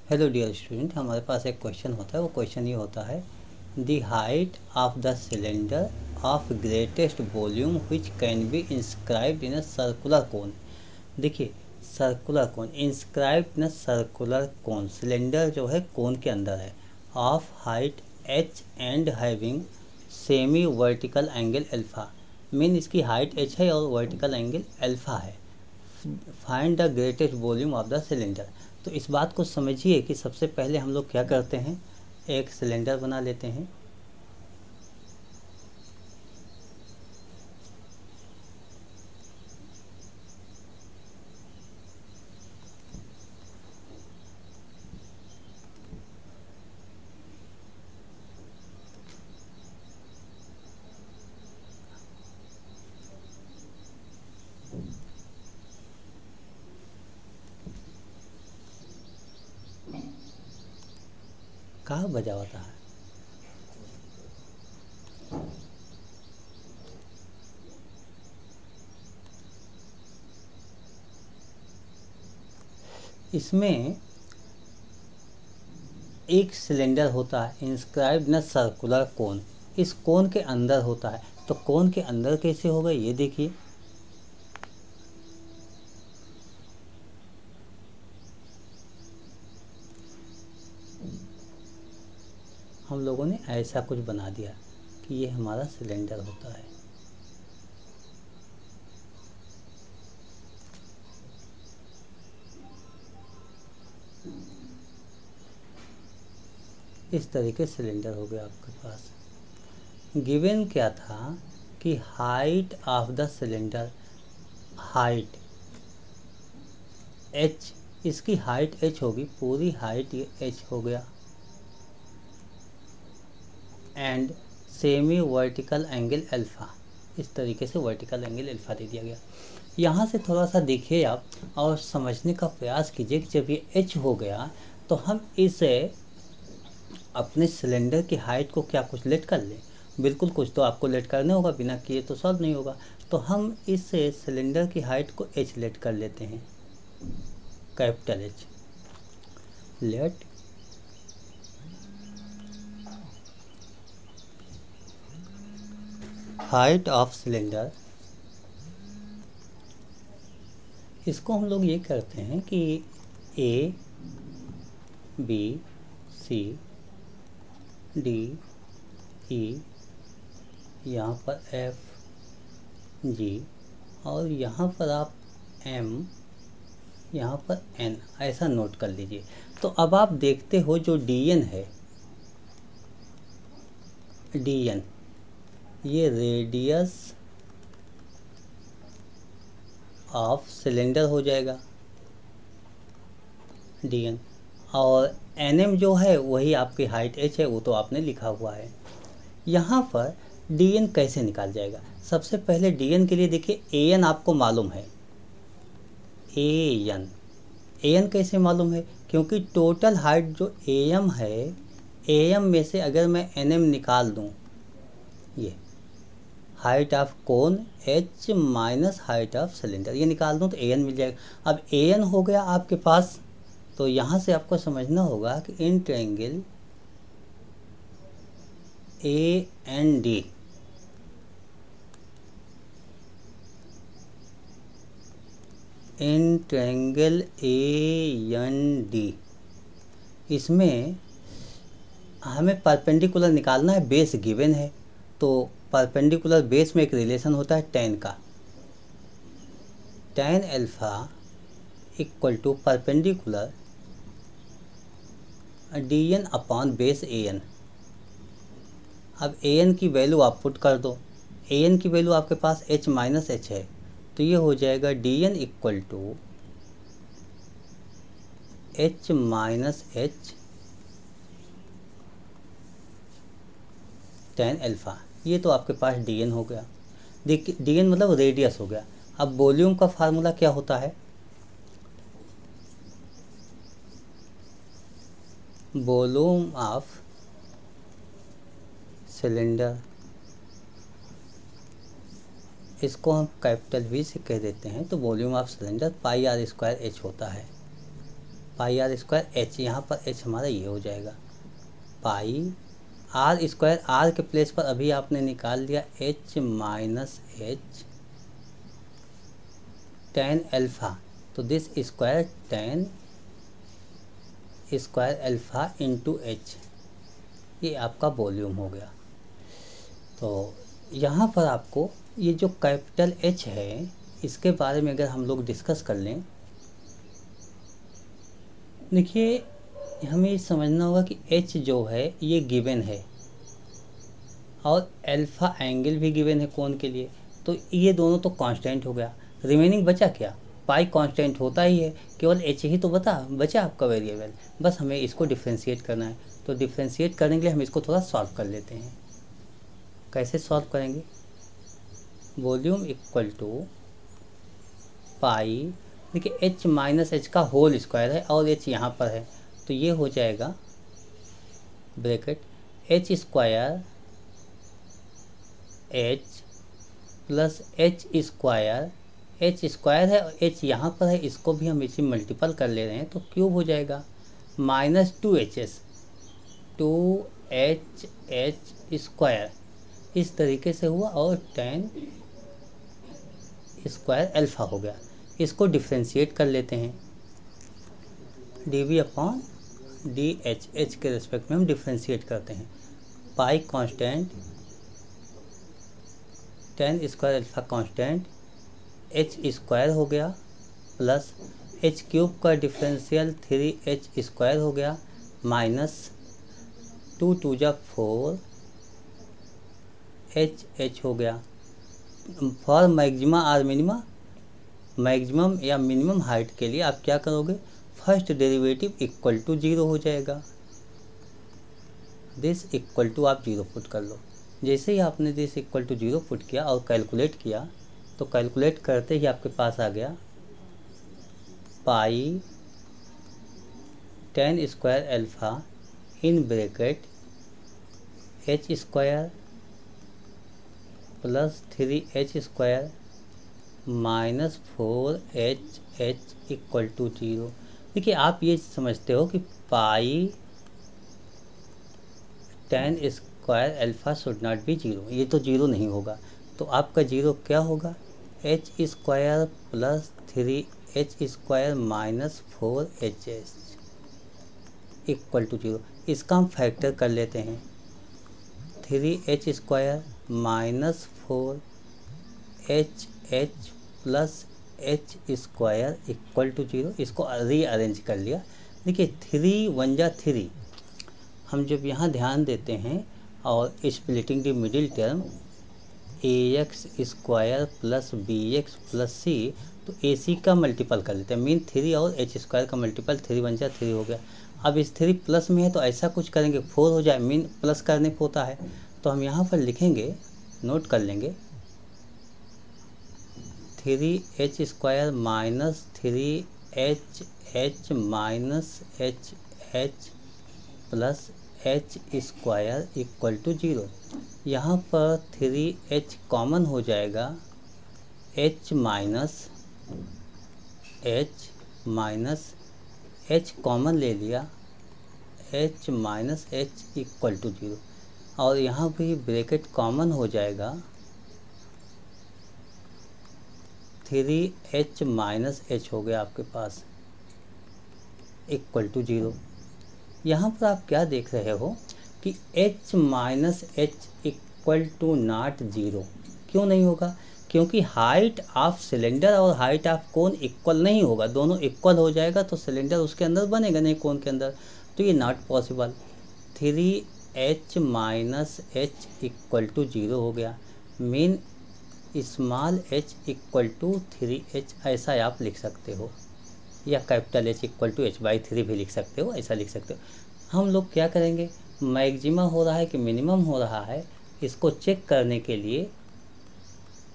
Hello dear student, हमारे पास एक question होता है। वो क्वेश्चन ये होता है, the height of the cylinder of greatest volume which can be inscribed in a circular cone. देखिए, circular cone inscribed in a circular cone, cylinder जो है कोन के अंदर है, of height h and having semi vertical angle alpha. Mean इसकी height h है और vertical angle alpha है। Find the greatest volume of the cylinder. तो इस बात को समझिए कि सबसे पहले हम लोग क्या करते हैं, एक सिलेंडर बना लेते हैं। कहाँ बजा होता है। इसमें एक सिलेंडर होता है इंस्क्राइब्ड इन सर्कुलर कोन, इस कोन के अंदर होता है। तो कोन के अंदर कैसे होगा ये देखिए। हम लोगों ने ऐसा कुछ बना दिया कि ये हमारा सिलेंडर होता है। इस तरीके सिलेंडर हो गया आपके पास। गिवन क्या था कि height of the cylinder, height h, इसकी हाइट h होगी, पूरी हाइट ये h हो गया, and semi vertical angle alpha. इस तरीके से वर्टिकल एंगल अल्फ़ा दे दिया गया। यहाँ से थोड़ा सा देखिए आप और समझने का प्रयास कीजिए कि जब ये h हो गया तो हम इसे अपने सिलेंडर की हाइट को क्या कुछ लेट कर लें। बिल्कुल कुछ तो आपको लेट करना होगा, बिना किए तो सॉल्व नहीं होगा। तो हम इस सिलेंडर की हाइट को h लेट कर लेते हैं, capital H। Let height of cylinder, इसको हम लोग ये करते हैं कि A B C D E, यहाँ पर F G, और यहाँ पर आप M, यहाँ पर N, ऐसा नोट कर लीजिए। तो अब आप देखते हो जो DN है, DN ये रेडियस ऑफ सिलेंडर हो जाएगा DN, और NM जो है वही आपकी हाइट h है, वो तो आपने लिखा हुआ है। यहाँ पर DN कैसे निकाल जाएगा। सबसे पहले DN के लिए देखिए, AN आपको मालूम है, AN कैसे मालूम है, क्योंकि टोटल हाइट जो AM है, AM में से अगर मैं NM निकाल दूँ, ये height of cone h minus height of cylinder, ये निकाल दूँ तो AN मिल जाएगा। अब AN हो गया आपके पास, तो यहाँ से आपको समझना होगा कि in triangle AND, in triangle AND, इसमें हमें परपेंडिकुलर निकालना है, बेस गिवन है। तो परपेंडिकुलर बेस में एक रिलेशन होता है tan का, tan alpha equal to perpendicular DN upon base AN। अब AN की वैल्यू आप पुट कर दो, AN की वैल्यू आपके पास h माइनस h है, तो ये हो जाएगा DN equal to h minus h tan alpha. ये तो आपके पास DN हो गया। देखिए, DN मतलब रेडियस हो गया। अब वॉल्यूम का फार्मूला क्या होता है, वॉल्यूम ऑफ सिलेंडर, इसको हम कैपिटल V से कह देते हैं। तो volume of cylinder pi r square h होता है, पाई आर स्क्वायर एच, यहाँ पर एच हमारा ये हो जाएगा पाई आर स्क्वायर, आर के प्लेस पर अभी आपने निकाल लिया h minus h tan alpha, तो this square tan square alpha into h, ये आपका वॉल्यूम हो गया। तो यहाँ पर आपको ये जो कैपिटल एच है इसके बारे में अगर हम लोग डिस्कस कर लें, देखिए हमें समझना होगा कि एच जो है ये गिवन है और अल्फ़ा एंगल भी गिवन है कोण के लिए, तो ये दोनों तो कांस्टेंट हो गया। रिमेनिंग बचा क्या, पाई कांस्टेंट होता ही है, केवल एच ही तो बचा आपका वेरिएबल। बस हमें इसको डिफ्रेंशिएट करना है, तो डिफ्रेंशिएट करने के लिए हम इसको थोड़ा सॉल्व कर लेते हैं। कैसे सॉल्व करेंगे, वॉल्यूम इक्वल टू पाई, देखिए एच माइनस एच का होल स्क्वायर है और एच यहाँ पर है, तो ये हो जाएगा bracket h square H plus H square, H square है और एच यहाँ पर है, इसको भी हम इसी मल्टीपल कर ले रहे हैं तो क्यूब हो जाएगा माइनस 2hs 2h स्क्वायर, इस तरीके से हुआ और टेन स्क्वायर अल्फ़ा हो गया। इसको डिफ्रेंशिएट कर लेते हैं, dv अपॉन डी एच के रिस्पेक्ट में हम डिफ्रेंशिएट करते हैं। पाई constant, ten square alpha constant, H square हो गया प्लस एच क्यूब का डिफरेंशियल 3h स्क्वायर हो गया माइनस 2 2 जा 4 एच हो गया। For maxima or minima, maximum या मिनिमम हाइट के लिए आप क्या करोगे, फर्स्ट डेरिवेटिव इक्वल टू 0 हो जाएगा, दिस इक्वल टू आप 0 पुट कर लो। जैसे ही आपने दिस इक्वल टू 0 पुट किया और कैलकुलेट किया, तो कैलकुलेट करते ही आपके पास आ गया pi tan square alpha in bracket h square plus 3h square minus 4h equal to 0। देखिए आप ये समझते हो कि pi tan square alpha should not be 0, ये तो 0 नहीं होगा, तो आपका 0 क्या होगा, h square plus 3h square minus 4hs equal to 0। इसका हम फैक्टर कर लेते हैं, 3h square minus 4h plus h square equal to 0, इसको रीअरेंज कर लिया। देखिए 3 1 जा 3, हम जब यहाँ ध्यान देते हैं और splitting the middle term ax square plus bx plus c, तो ac का मल्टीपल कर लेते हैं, मीन 3 और h स्क्वायर का मल्टीपल 3 1 जा 3 हो गया। अब इस 3 प्लस में है तो ऐसा कुछ करेंगे 4 हो जाए, मीन प्लस करने को होता है, तो हम यहाँ पर लिखेंगे, नोट कर लेंगे 3h square minus 3h minus h plus h square equal to 0। यहाँ पर 3h कॉमन हो जाएगा, h माइनस h कॉमन ले लिया, h minus h equal to 0, और यहाँ भी ब्रैकेट कॉमन हो जाएगा 3h माइनस h हो गया आपके पास इक्वल टू 0। यहाँ पर आप क्या देख रहे हो कि h minus h equal to not 0, क्यों नहीं होगा, क्योंकि हाइट ऑफ सिलेंडर और हाइट ऑफ कोन इक्वल नहीं होगा, दोनों इक्वल हो जाएगा तो सिलेंडर उसके अंदर बनेगा नहीं कोन के अंदर, तो ये not possible. 3h minus h equal to 0 हो गया, mean small h equal to 3h, ऐसा आप लिख सकते हो, या capital H equal to h/3 भी लिख सकते हो, ऐसा लिख सकते हो। हम लोग क्या करेंगे, मैक्सिमा हो रहा है कि मिनिमम हो रहा है, इसको चेक करने के लिए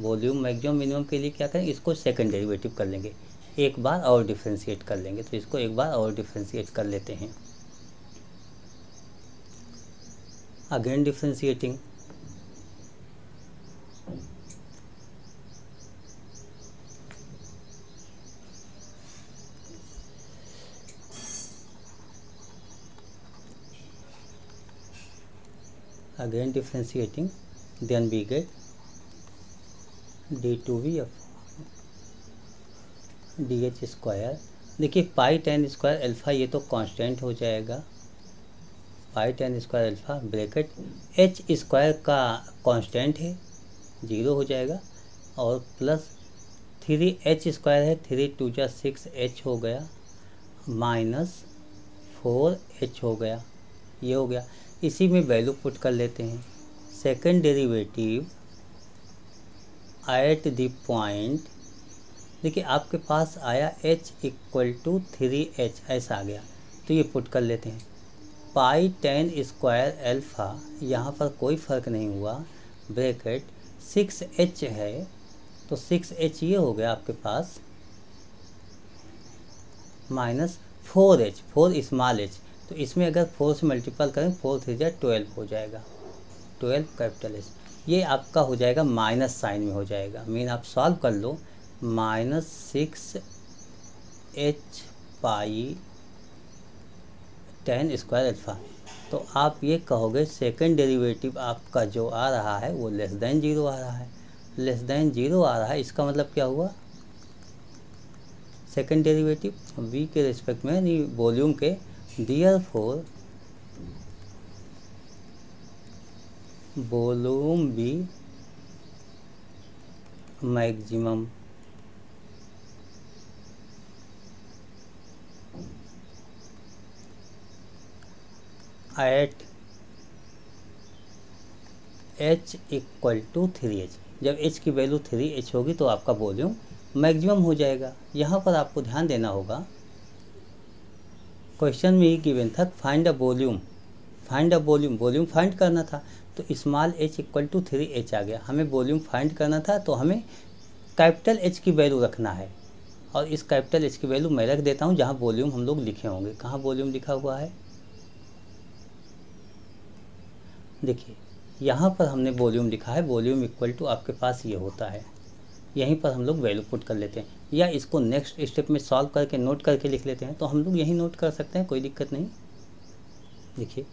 वॉल्यूम मैक्सिमम मिनिमम के लिए क्या करेंगे, इसको सेकंड डेरिवेटिव कर लेंगे, एक बार और डिफ्रेंशिएट कर लेंगे, तो इसको एक बार और डिफ्रेंशिएट कर लेते हैं। Again differentiating, again differentiating, then we get d2v dh square. देखिए पाई टेन स्क्वायर अल्फ़ा ये तो कांस्टेंट हो जाएगा, pi tan square alpha bracket h square का कांस्टेंट है 0 हो जाएगा, और प्लस 3h स्क्वायर है, 3 2 जा 6h हो गया, माइनस 4h हो गया, ये हो गया। इसी में वैल्यू पुट कर लेते हैं। Second derivative at the point, देखिए आपके पास आया h इक्वल टू 3h ऐसा आ गया, तो ये पुट कर लेते हैं। पाई टेन स्क्वायर अल्फ़ा, यहाँ पर कोई फ़र्क नहीं हुआ, ब्रैकेट 6h है, तो 6h ये हो गया आपके पास, माइनस 4h, 4 स्मॉल h, तो इसमें अगर 4 से मल्टीपल करें 4 3 जा 12 हो जाएगा, 12 कैपिटल H। ये आपका हो जाएगा माइनस साइन में हो जाएगा, मीन आप सॉल्व कर लो, माइनस 6h पाई टेन स्क्वायर अल्फ़ा। तो आप ये कहोगे सेकंड डेरिवेटिव आपका जो आ रहा है वो लेस देन 0 आ रहा है, लेस देन 0 आ रहा है, इसका मतलब क्या हुआ, सेकंड डेरिवेटिव v के रिस्पेक्ट में यानी वॉल्यूम के, therefore volume be maximum at h equal to 3h। जब h की वैल्यू 3h होगी तो आपका वॉल्यूम मैक्सिमम हो जाएगा। यहाँ पर आपको ध्यान देना होगा, क्वेश्चन में ही गिवन था find a volume, find a volume, volume find करना था, तो small h equal to 3h आ गया। हमें वॉल्यूम फाइंड करना था तो हमें कैपिटल H की वैल्यू रखना है, और इस कैपिटल H की वैल्यू मैं रख देता हूँ जहाँ वॉल्यूम हम लोग लिखे होंगे। कहाँ वॉल्यूम लिखा हुआ है, देखिए यहाँ पर हमने वॉल्यूम लिखा है, वॉल्यूम इक्वल टू आपके पास ये होता है, यहीं पर हम लोग वैल्यू पुट कर लेते हैं, या इसको नेक्स्ट स्टेप में सॉल्व करके नोट करके लिख लेते हैं, तो हम लोग यहीं नोट कर सकते हैं, कोई दिक्कत नहीं। देखिए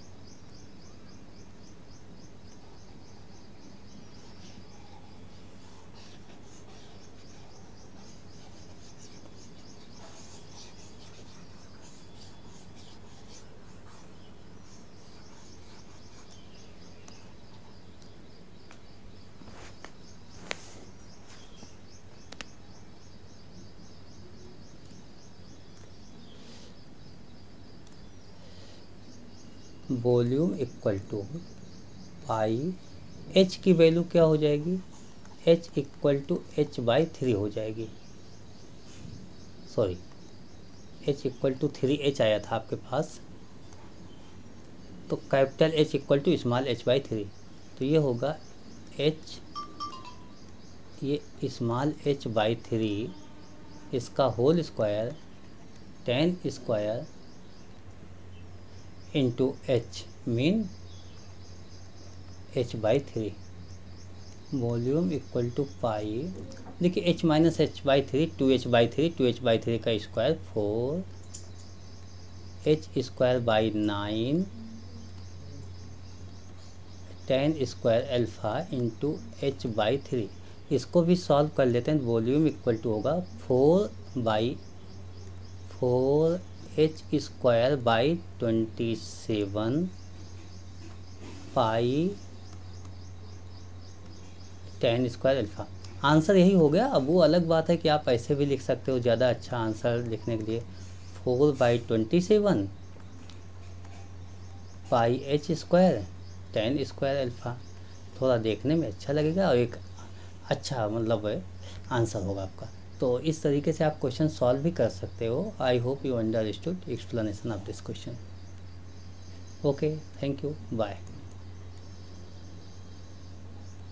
volume equal to pi, h की वैल्यू क्या हो जाएगी, h इक्वल टू h/3 हो जाएगी, sorry h equal to 3h आया था आपके पास, तो capital H equal to small h/3, तो ये होगा h, ये स्मॉल h/3 इसका whole square 10 square into h mean h/3, volume equal to pi, देखिए h minus h/3 2h/3, 2h/3 का square 4h square by 9 10 square alpha into h/3। इसको भी solve कर लेते हैं, वॉल्यूम इक्वल टू होगा 4h square by 27 pi 10 square alpha. Answer यही हो गया। अब वो अलग बात है कि आप ऐसे भी लिख सकते हो ज़्यादा अच्छा आंसर लिखने के लिए, 4/27 पाई h स्क्वायर 10 स्क्वायर अल्फ़ा, थोड़ा देखने में अच्छा लगेगा और एक अच्छा मतलब आंसर होगा आपका। तो इस तरीके से आप क्वेश्चन सॉल्व भी कर सकते हो। I hope you understood explanation of this question. Okay, thank you, bye.